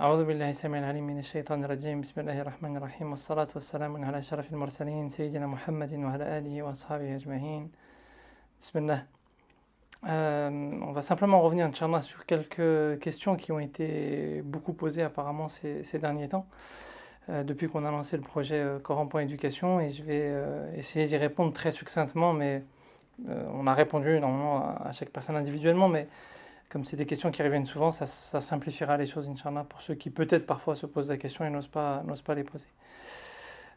أعوذ بالله السميع العليم من الشيطان الرجيم بسم الله الرحمن الرحيم والصلاة والسلام على أشرف المرسلين سيدنا محمد وعلى آله وأصحابه أجمعين Bismillah. On va simplement revenir, Inch'Allah, sur quelques questions qui ont été beaucoup posées apparemment ces derniers temps, depuis qu'on a lancé le projet Coran.éducation, et je vais essayer d'y répondre très succinctement, mais on a répondu normalement à chaque personne individuellement, mais comme c'est des questions qui reviennent souvent, ça simplifiera les choses, Inch'Allah, pour ceux qui peut-être parfois se posent la question et n'osent pas les poser.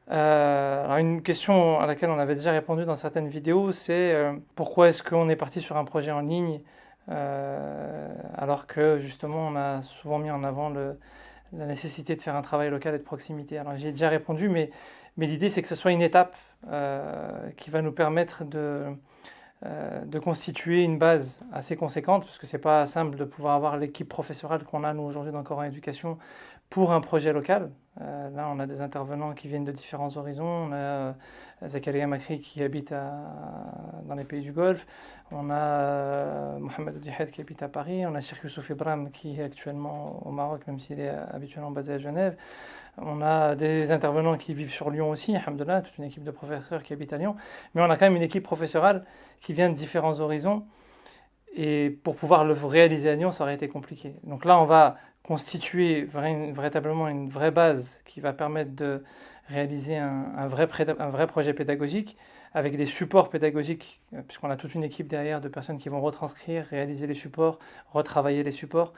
Alors une question à laquelle on avait déjà répondu dans certaines vidéos, c'est pourquoi est-ce qu'on est parti sur un projet en ligne alors que justement on a souvent mis en avant la nécessité de faire un travail local et de proximité. Alors j'y ai déjà répondu, mais l'idée c'est que ce soit une étape qui va nous permettre de constituer une base assez conséquente, parce que c'est pas simple de pouvoir avoir l'équipe professorale qu'on a nous aujourd'hui dans Coran Éducation pour un projet local. Là, on a des intervenants qui viennent de différents horizons. On a Zakaria Makri qui habite dans les pays du Golfe. On a Mohamed Oudihed qui habite à Paris. On a Cheikh Youssouf Ibrahim qui est actuellement au Maroc, même s'il est habituellement basé à Genève. On a des intervenants qui vivent sur Lyon aussi, alhamdoulilah, toute une équipe de professeurs qui habitent à Lyon. Mais on a quand même une équipe professorale qui vient de différents horizons. Et pour pouvoir le réaliser à Lyon, ça aurait été compliqué. Donc là, on va constituer véritablement une vraie base qui va permettre de réaliser un vrai projet pédagogique avec des supports pédagogiques, puisqu'on a toute une équipe derrière de personnes qui vont retranscrire, réaliser les supports, retravailler les supports.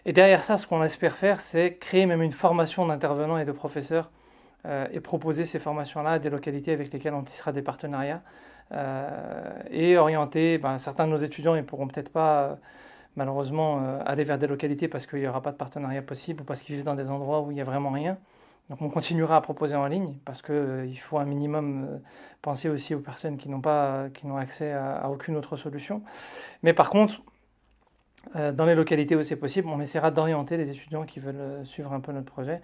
Et derrière ça, ce qu'on espère faire, c'est créer même une formation d'intervenants et de professeurs et proposer ces formations-là à des localités avec lesquelles on tissera des partenariats et orienter certains de nos étudiants. Ils ne pourront peut-être pas malheureusement aller vers des localités parce qu'il n'y aura pas de partenariat possible ou parce qu'ils vivent dans des endroits où il n'y a vraiment rien. Donc on continuera à proposer en ligne parce qu'il faut un minimum penser aussi aux personnes qui n'ont accès à aucune autre solution. Mais par contre, dans les localités où c'est possible, on essaiera d'orienter les étudiants qui veulent suivre un peu notre projet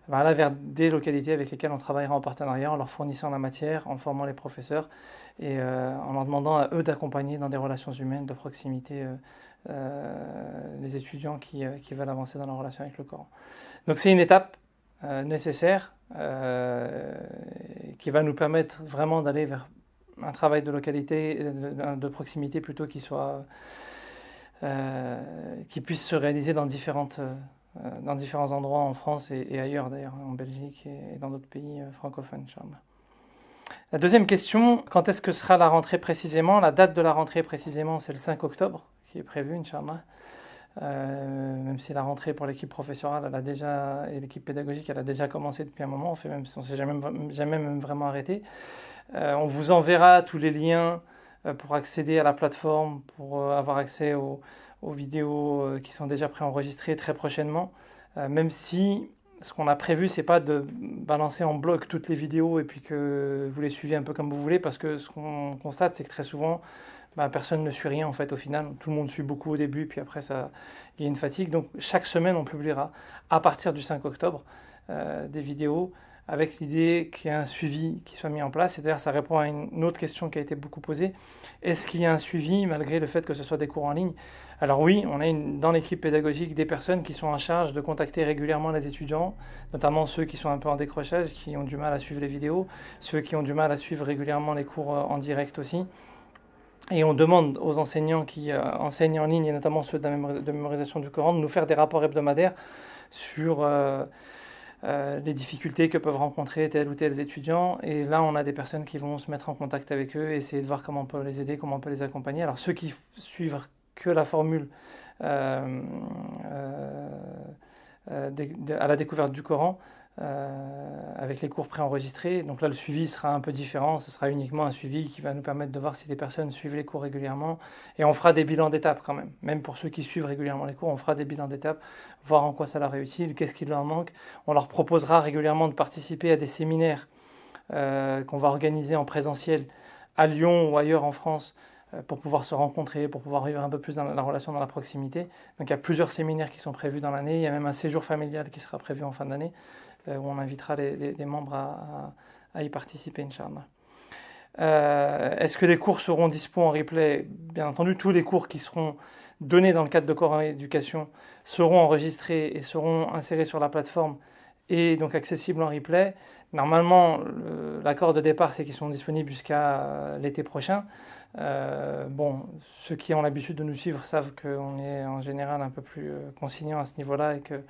vers des localités avec lesquelles on travaillera en partenariat, en leur fournissant la matière, en formant les professeurs et en leur demandant à eux d'accompagner dans des relations humaines de proximité les étudiants qui veulent avancer dans leur relation avec le Coran. Donc c'est une étape nécessaire qui va nous permettre vraiment d'aller vers un travail de localité, de proximité plutôt qui puisse se réaliser dans différents endroits en France et ailleurs d'ailleurs, en Belgique et dans d'autres pays francophones, Inch'Allah. La deuxième question, quand est-ce que sera la rentrée précisément? La date de la rentrée précisément, c'est le 5 octobre qui est prévu, Inch'Allah. Même si la rentrée pour l'équipe professorale et l'équipe pédagogique, elle a déjà commencé depuis un moment, on ne s'est jamais même vraiment arrêté. On vous enverra tous les liens pour accéder à la plateforme, pour avoir accès aux vidéos qui sont déjà préenregistrées très prochainement, même si ce qu'on a prévu, c'est pas de balancer en bloc toutes les vidéos et puis que vous les suivez un peu comme vous voulez, parce que ce qu'on constate, c'est que très souvent, personne ne suit rien en fait au final. Tout le monde suit beaucoup au début, puis après il y a une fatigue. Donc chaque semaine, on publiera à partir du 5 octobre des vidéos avec l'idée qu'il y ait un suivi qui soit mis en place. C'est-à-dire, ça répond à une autre question qui a été beaucoup posée. Est-ce qu'il y a un suivi malgré le fait que ce soit des cours en ligne? Alors oui, on a dans l'équipe pédagogique des personnes qui sont en charge de contacter régulièrement les étudiants, notamment ceux qui sont un peu en décrochage, qui ont du mal à suivre les vidéos, ceux qui ont du mal à suivre régulièrement les cours en direct aussi. Et on demande aux enseignants qui enseignent en ligne, et notamment ceux de mémorisation du Coran, de nous faire des rapports hebdomadaires sur les difficultés que peuvent rencontrer tel ou tel étudiants. Et là, on a des personnes qui vont se mettre en contact avec eux et essayer de voir comment on peut les aider, comment on peut les accompagner. Alors ceux qui suivent que la formule à la découverte du Coran, avec les cours préenregistrés. Donc là, le suivi sera un peu différent. Ce sera uniquement un suivi qui va nous permettre de voir si les personnes suivent les cours régulièrement. Et on fera des bilans d'étapes quand même. Même pour ceux qui suivent régulièrement les cours, on fera des bilans d'étapes, voir en quoi ça leur est utile, qu'est-ce qui leur manque. On leur proposera régulièrement de participer à des séminaires qu'on va organiser en présentiel à Lyon ou ailleurs en France pour pouvoir se rencontrer, pour pouvoir vivre un peu plus dans la relation, dans la proximité. Donc il y a plusieurs séminaires qui sont prévus dans l'année. Il y a même un séjour familial qui sera prévu en fin d'année, où on invitera les membres à y participer, Inch'Allah. Est-ce que les cours seront dispo en replay? Bien entendu, tous les cours qui seront donnés dans le cadre de Coran Éducation seront enregistrés et seront insérés sur la plateforme et donc accessibles en replay. Normalement, l'accord de départ, c'est qu'ils sont disponibles jusqu'à l'été prochain. Bon, ceux qui ont l'habitude de nous suivre savent qu'on est en général un peu plus consignant à ce niveau-là et que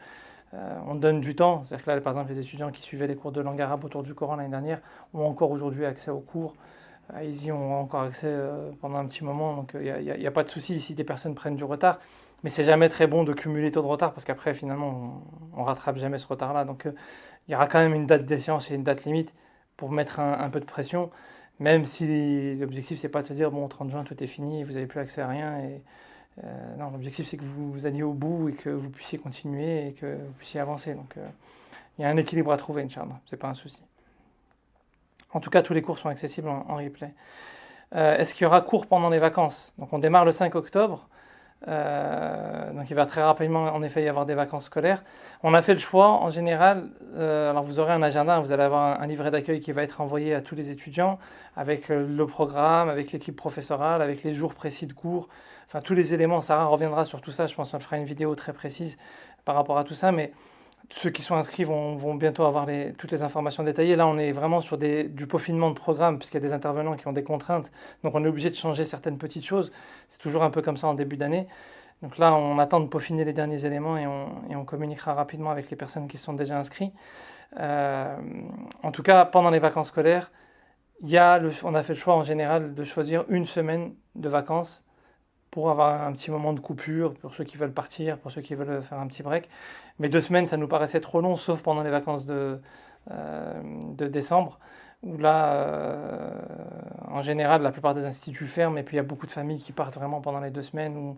on donne du temps. C'est-à-dire que là, par exemple, les étudiants qui suivaient les cours de langue arabe autour du Coran l'année dernière ont encore aujourd'hui accès aux cours. Ils y ont encore accès pendant un petit moment, donc il n'y a pas de souci si des personnes prennent du retard. Mais c'est jamais très bon de cumuler taux de retard parce qu'après, finalement, on rattrape jamais ce retard-là. Donc il y aura quand même une date d'échéance et une date limite pour mettre un peu de pression, même si l'objectif, c'est pas de se dire, bon, 30 juin, tout est fini, vous n'avez plus accès à rien. Non, l'objectif, c'est que vous alliez au bout et que vous puissiez continuer et que vous puissiez avancer. Donc il y a un équilibre à trouver, Inch'Allah, c'est pas un souci. En tout cas, tous les cours sont accessibles en replay. Est-ce qu'il y aura cours pendant les vacances? Donc on démarre le 5 octobre. Donc il va très rapidement en effet y avoir des vacances scolaires. On a fait le choix en général, alors vous aurez un agenda, vous allez avoir un livret d'accueil qui va être envoyé à tous les étudiants avec le programme, avec l'équipe professorale, avec les jours précis de cours, enfin tous les éléments. Sarah reviendra sur tout ça, je pense qu'on fera une vidéo très précise par rapport à tout ça, mais ceux qui sont inscrits vont bientôt avoir toutes les informations détaillées. Là, on est vraiment sur du peaufinement de programme, puisqu'il y a des intervenants qui ont des contraintes. Donc, on est obligé de changer certaines petites choses. C'est toujours un peu comme ça en début d'année. Donc là, on attend de peaufiner les derniers éléments et on communiquera rapidement avec les personnes qui sont déjà inscrites. En tout cas, pendant les vacances scolaires, on a fait le choix en général de choisir une semaine de vacances pour avoir un petit moment de coupure, pour ceux qui veulent partir, pour ceux qui veulent faire un petit break. Mais 2 semaines, ça nous paraissait trop long, sauf pendant les vacances de décembre, où là, en général, la plupart des instituts ferment, et puis il y a beaucoup de familles qui partent vraiment pendant les 2 semaines.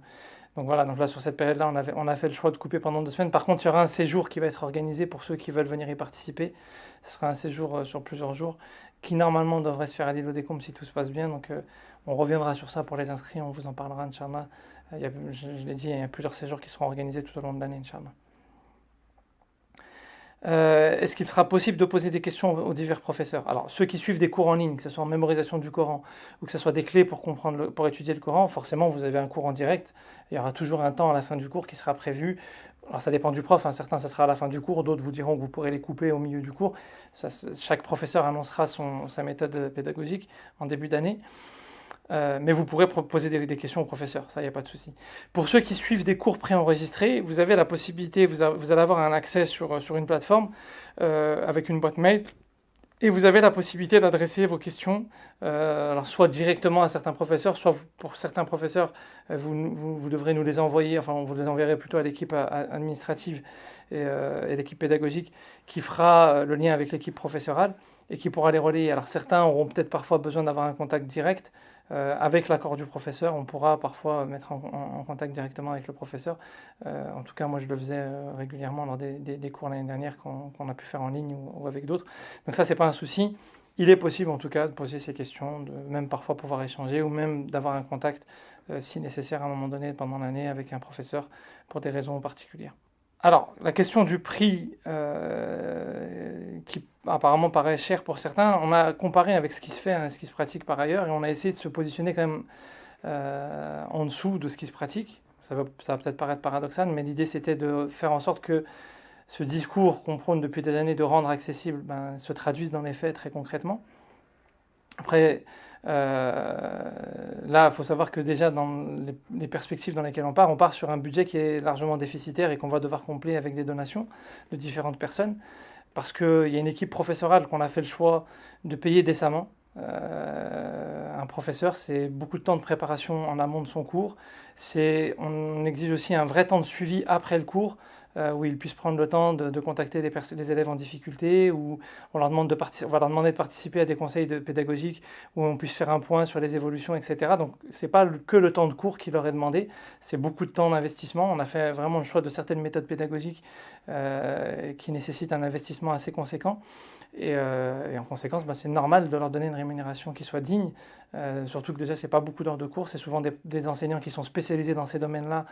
Donc voilà, donc là, sur cette période-là, on a fait le choix de couper pendant 2 semaines. Par contre, il y aura un séjour qui va être organisé pour ceux qui veulent venir y participer. Ce sera un séjour sur plusieurs jours, qui normalement devrait se faire à l'île aux Décombres si tout se passe bien. Donc on reviendra sur ça pour les inscrits, on vous en parlera, Inch'Allah. Je l'ai dit, il y a plusieurs séjours qui seront organisés tout au long de l'année, Inch'Allah. Est-ce qu'il sera possible de poser des questions aux divers professeurs? Alors, ceux qui suivent des cours en ligne, que ce soit en mémorisation du Coran ou que ce soit des clés pour pour étudier le Coran, forcément, vous avez un cours en direct. Il y aura toujours un temps à la fin du cours qui sera prévu. Alors, ça dépend du prof. Certains, ça sera à la fin du cours. D'autres vous diront que vous pourrez les couper au milieu du cours. Chaque professeur annoncera sa méthode pédagogique en début d'année. Mais vous pourrez poser des questions au professeur, ça, il n'y a pas de souci. Pour ceux qui suivent des cours préenregistrés, vous avez la possibilité, vous allez avoir un accès sur une plateforme avec une boîte mail, et vous avez la possibilité d'adresser vos questions, alors soit directement à certains professeurs, soit pour certains professeurs, vous devrez nous les envoyer, enfin vous les enverrez plutôt à l'équipe administrative et l'équipe pédagogique qui fera le lien avec l'équipe professorale et qui pourra les relayer. Alors certains auront peut-être parfois besoin d'avoir un contact direct. Avec l'accord du professeur, on pourra parfois mettre en contact directement avec le professeur. En tout cas, moi, je le faisais régulièrement lors des cours l'année dernière qu'on a pu faire en ligne ou avec d'autres. Donc ça, c'est pas un souci. Il est possible, en tout cas, de poser ces questions, de même parfois pouvoir échanger ou même d'avoir un contact, si nécessaire, à un moment donné pendant l'année avec un professeur pour des raisons particulières. Alors, la question du prix, qui apparemment paraît cher pour certains, on a comparé avec ce qui se fait, ce qui se pratique par ailleurs, et on a essayé de se positionner quand même en dessous de ce qui se pratique. Ça va peut-être paraître paradoxal, mais l'idée c'était de faire en sorte que ce discours qu'on prône depuis des années de rendre accessible se traduise dans les faits très concrètement. Après, là, il faut savoir que déjà dans les perspectives dans lesquelles on part sur un budget qui est largement déficitaire et qu'on va devoir combler avec des donations de différentes personnes, parce qu'il y a une équipe professorale qu'on a fait le choix de payer décemment. Un professeur, c'est beaucoup de temps de préparation en amont de son cours. On exige aussi un vrai temps de suivi après le cours, où ils puissent prendre le temps de contacter des élèves en difficulté, où on va leur demander de participer à des conseils pédagogiques, où on puisse faire un point sur les évolutions, etc. Donc c'est pas que le temps de cours qui leur est demandé, c'est beaucoup de temps d'investissement. On a fait vraiment le choix de certaines méthodes pédagogiques qui nécessitent un investissement assez conséquent. Et en conséquence, c'est normal de leur donner une rémunération qui soit digne, surtout que déjà, c'est pas beaucoup d'heures de cours, c'est souvent des enseignants qui sont spécialisés dans ces domaines-là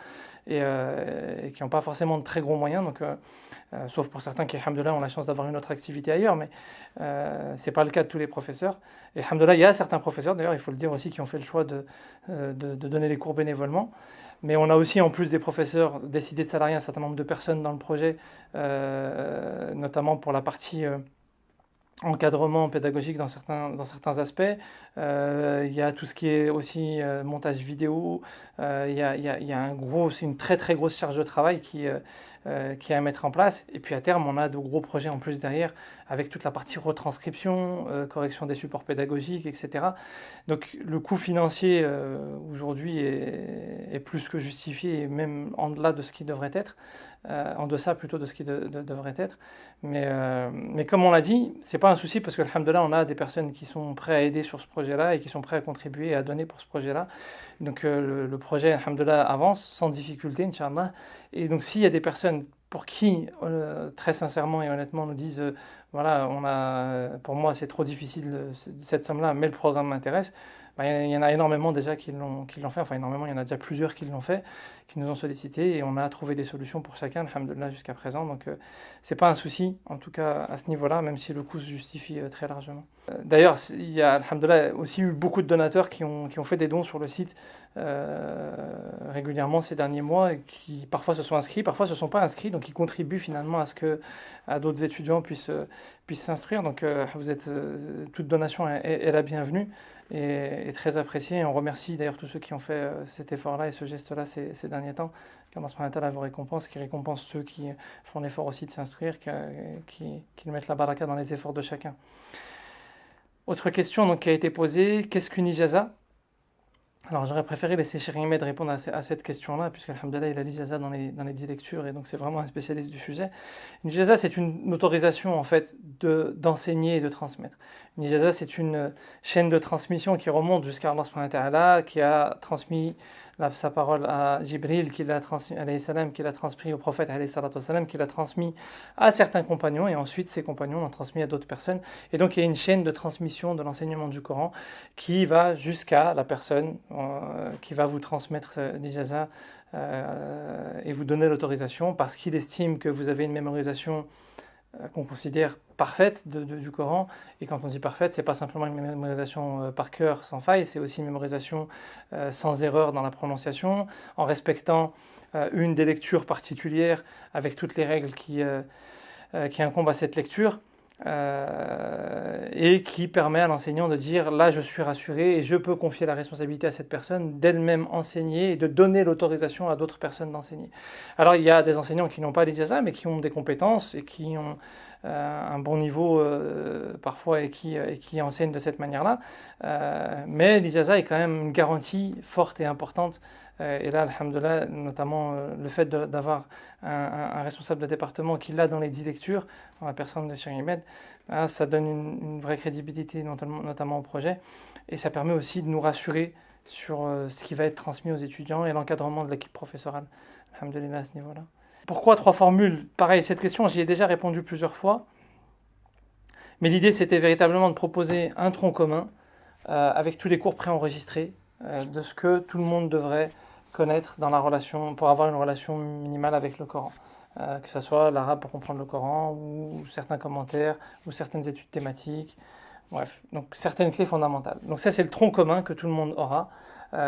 et qui n'ont pas forcément de très gros moyens, donc, sauf pour certains qui, alhamdoulilah, ont la chance d'avoir une autre activité ailleurs, mais c'est pas le cas de tous les professeurs. Et alhamdoulilah, il y a certains professeurs, d'ailleurs, il faut le dire aussi, qui ont fait le choix de donner les cours bénévolement. Mais on a aussi, en plus des professeurs, décidé de salarier un certain nombre de personnes dans le projet, notamment pour la partie encadrement pédagogique dans certains aspects. Il y a tout ce qui est aussi montage vidéo. Il y a une très très grosse charge de travail qui est à mettre en place. Et puis à terme, on a de gros projets en plus derrière, avec toute la partie retranscription, correction des supports pédagogiques, etc. Donc le coût financier aujourd'hui est plus que justifié, et même en delà de ce qui devrait être. En deçà plutôt de ce qui devrait être. Mais comme on l'a dit, c'est pas un souci parce que, alhamdoulilah, on a des personnes qui sont prêtes à aider sur ce projet-là et qui sont prêtes à contribuer et à donner pour ce projet-là. Donc le projet, alhamdoulilah, avance sans difficulté, Inch'Allah. Et donc s'il y a des personnes pour qui, très sincèrement et honnêtement, nous disent voilà, pour moi c'est trop difficile cette somme-là, mais le programme m'intéresse. Il y en a énormément déjà qui l'ont fait, enfin énormément, il y en a déjà plusieurs qui l'ont fait, qui nous ont sollicité et on a trouvé des solutions pour chacun, alhamdoulilah, jusqu'à présent. Donc c'est pas un souci, en tout cas à ce niveau-là, même si le coût se justifie très largement. D'ailleurs, il y a, alhamdoulilah, aussi eu beaucoup de donateurs qui ont fait des dons sur le site régulièrement ces derniers mois et qui parfois se sont inscrits, parfois se sont pas inscrits, donc ils contribuent finalement à ce que d'autres étudiants puissent s'instruire. Donc vous êtes toute donation est la bienvenue et très appréciée. Et on remercie d'ailleurs tous ceux qui ont fait cet effort-là et ce geste-là ces derniers temps. qu'Allah subhanahu wa ta'ala vous récompense, qui récompense ceux qui font l'effort aussi de s'instruire, qui mettent la baraka dans les efforts de chacun. Autre question donc, qui a été posée, qu'est-ce qu'une ijaza? Alors j'aurais préféré laisser Cheikh Ahmed répondre à cette question-là, puisque alhamdoulilah il a l'ijaza dans les 10 lectures, et donc c'est vraiment un spécialiste du sujet. Une ijaza, c'est une autorisation en fait d'enseigner et de transmettre. Une ijaza, c'est une chaîne de transmission qui remonte jusqu'à Allah subhanahu wa ta'ala, qui a transmis sa parole à Jibril, qui l'a transmis au prophète, qui l'a transmis à certains compagnons, et ensuite ces compagnons l'ont transmis à d'autres personnes. Et donc il y a une chaîne de transmission de l'enseignement du Coran qui va jusqu'à la personne qui va vous transmettre l'ijaza et vous donner l'autorisation parce qu'il estime que vous avez une mémorisation qu'on considère parfaite du Coran. Et quand on dit parfaite, c'est pas simplement une mémorisation par cœur sans faille, c'est aussi une mémorisation sans erreur dans la prononciation, en respectant une des lectures particulières avec toutes les règles qui incombent à cette lecture. Et qui permet à l'enseignant de dire là je suis rassuré et je peux confier la responsabilité à cette personne d'elle-même enseigner et de donner l'autorisation à d'autres personnes d'enseigner. Alors il y a des enseignants qui n'ont pas l'ijaza mais qui ont des compétences et qui ont un bon niveau parfois et qui enseignent de cette manière-là. Mais l'ijaza est quand même une garantie forte et importante. Et là, alhamdoulilah, notamment le fait d'avoir un responsable de département qui l'a dans les 10 lectures, dans la personne de Cheikh Ahmed, ça donne une vraie crédibilité, notamment au projet. Et ça permet aussi de nous rassurer sur ce qui va être transmis aux étudiants et l'encadrement de l'équipe professorale. Alhamdoulilah à ce niveau-là. Pourquoi 3 formules? Pareil, cette question, j'y ai déjà répondu plusieurs fois. Mais l'idée, c'était véritablement de proposer un tronc commun avec tous les cours préenregistrés de ce que tout le monde devrait connaître dans la relation, pour avoir une relation minimale avec le Coran. Que ce soit l'arabe pour comprendre le Coran, ou certains commentaires, ou certaines études thématiques. Bref, donc certaines clés fondamentales. Donc ça, c'est le tronc commun que tout le monde aura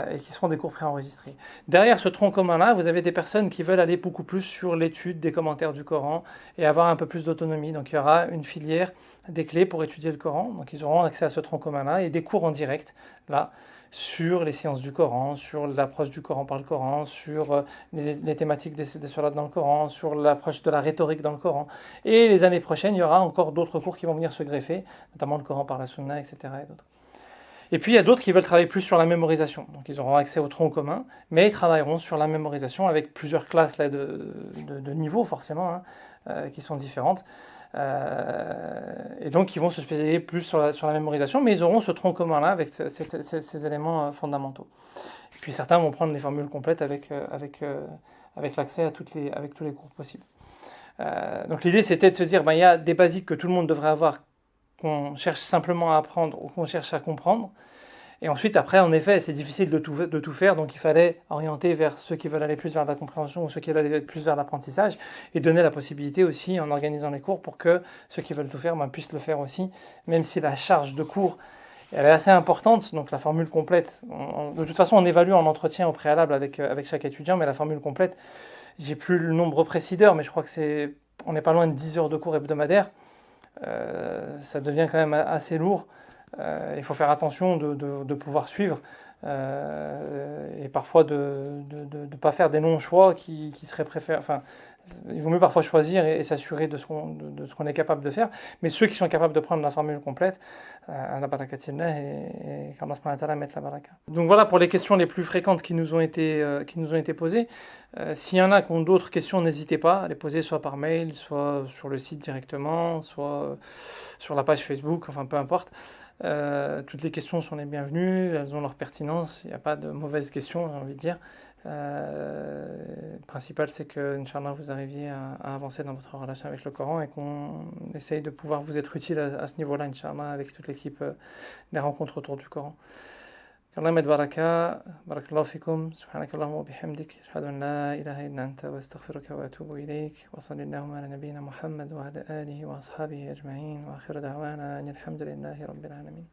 et qui seront des cours préenregistrés. Derrière ce tronc commun-là, vous avez des personnes qui veulent aller beaucoup plus sur l'étude des commentaires du Coran et avoir un peu plus d'autonomie. Donc il y aura une filière des clés pour étudier le Coran. Donc ils auront accès à ce tronc commun-là et des cours en direct, là, sur les sciences du Coran, sur l'approche du Coran par le Coran, sur les thématiques des sourates dans le Coran, sur l'approche de la rhétorique dans le Coran. Et les années prochaines, il y aura encore d'autres cours qui vont venir se greffer, notamment le Coran par la Sunna, etc. Et d'autres. Et puis il y a d'autres qui veulent travailler plus sur la mémorisation. Donc ils auront accès au tronc commun, mais ils travailleront sur la mémorisation avec plusieurs classes là, de niveaux forcément, qui sont différentes. Et donc ils vont se spécialiser plus sur la mémorisation, mais ils auront ce tronc commun là avec ces éléments fondamentaux. Et puis certains vont prendre les formules complètes avec l'accès avec tous les cours possibles. Donc l'idée c'était de se dire il y a des basiques que tout le monde devrait avoir qu'on cherche simplement à apprendre ou qu'on cherche à comprendre. Et ensuite, après, en effet, c'est difficile de tout faire, donc il fallait orienter vers ceux qui veulent aller plus vers la compréhension ou ceux qui veulent aller plus vers l'apprentissage, et donner la possibilité aussi, en organisant les cours, pour que ceux qui veulent tout faire puissent le faire aussi, même si la charge de cours elle est assez importante, donc la formule complète. De toute façon, on évalue en entretien au préalable avec chaque étudiant, mais la formule complète, j'ai plus le nombre précis d'heures, mais je crois que on n'est pas loin de 10 heures de cours hebdomadaires. Ça devient quand même assez lourd. Il faut faire attention de pouvoir suivre et parfois de ne pas faire des non-choix qui seraient préférés. Enfin, il vaut mieux parfois choisir et s'assurer de ce qu'on est capable de faire. Mais ceux qui sont capables de prendre la formule complète, la barakatillah et qu'Allah subhanahu wa ta'ala mette la baraka. Donc voilà pour les questions les plus fréquentes qui nous ont été posées. S'il y en a qui ont d'autres questions, n'hésitez pas à les poser soit par mail, soit sur le site directement, soit sur la page Facebook, enfin peu importe. Toutes les questions sont les bienvenues, elles ont leur pertinence, il n'y a pas de mauvaises questions, j'ai envie de dire. Le principal, c'est que, Inch'Allah, vous arriviez à avancer dans votre relation avec le Coran et qu'on essaye de pouvoir vous être utile à ce niveau-là, Inch'Allah, avec toute l'équipe des rencontres autour du Coran. Allah met baraka, barakallahu fikum, subhanakallahumma wa bihamdik, ashhadu an la ilaha illa anta wa astaghfiruka wa atubu ilayk, wa sallallahu ala nabiyyina Muhammad wa ala alihi wa ashabihi ajma'in, wa akhiru da'wana alhamdulillahi rabbil alamin.